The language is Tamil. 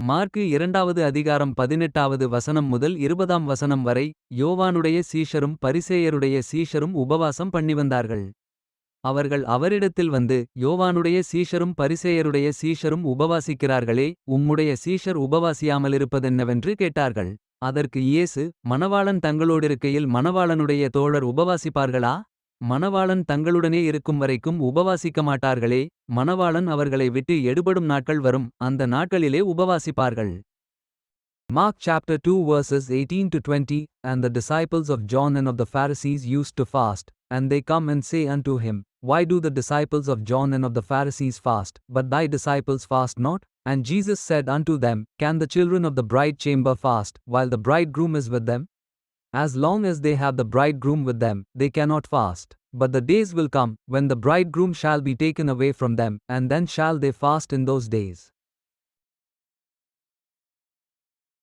மார்க்கு 2வது அதிகாரம் 18வது வசனம் முதல் 20ஆம் வசனம் வரை. யோவானுடைய சீஷரும் பரிசேயருடைய சீஷரும் உபவாசம் பண்ணிவந்தார்கள். அவர்கள் அவரிடத்தில் வந்து, யோவானுடைய சீஷரும் பரிசேயருடைய சீஷரும் உபவாசிக்கிறார்களே, உம்முடைய சீஷர் உபவாசியாமலிருப்பதென்னவென்று கேட்டார்கள். அதற்கு இயேசு, மணவாளன் தங்களோடிருக்கையில் மணவாளனுடைய தோழர் உபவாசிப்பார்களா? மணவாளன் தங்களுடனே இருக்கும் வரைக்கும் உபவாசிக்கமாட்டார்களே. மணவாளன் அவர்களை விட்டு எடுபடும் நாட்கள் வரும், அந்த நாட்களிலே உபவாசிப்பார்கள். Mark chapter 2 verses 18 to 20. And the disciples of John and of the Pharisees used to fast. And they come and say unto him, Why do the disciples of John and of the Pharisees fast, but thy disciples fast not? And Jesus said unto them, Can the children of the bride chamber fast, while the bridegroom is with them? As long as they have the bridegroom with them, they cannot fast. But the days will come, when the bridegroom shall be taken away from them, and then shall they fast in those days.